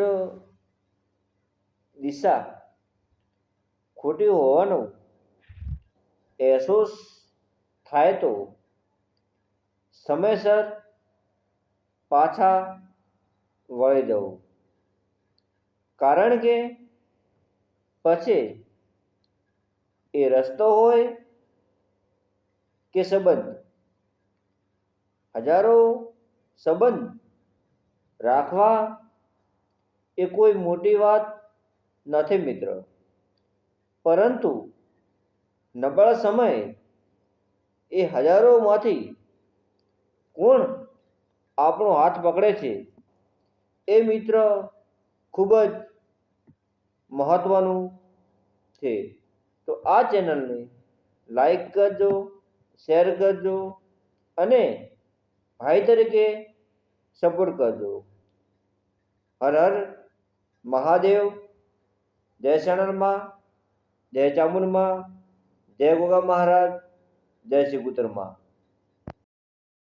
મિત્ર દિશા ખોટી હોવાનો અહેસાસ થાય તો સમયસર પાછા વળી જવું, કારણ કે પછી એ રસ્તો હોય કે સંબંધ, હજારો સંબંધ રાખવા એ કોઈ મોટી વાત નથી મિત્ર, પરંતુ નબળા સમયે એ હજારોમાંથી કોણ આપણો હાથ પકડે છે એ મિત્ર ખૂબ જ મહત્વનું છે. તો આ ચેનલને લાઈક કરજો, શેર કરજો અને ભાઈ તરીકે સપોર્ટ કરજો. હર હર મહાદેવ. જય શરણમાં, જય ચામુંડમાં, જય ગોગા મહારાજ, જય શ્રી કુતરમાં.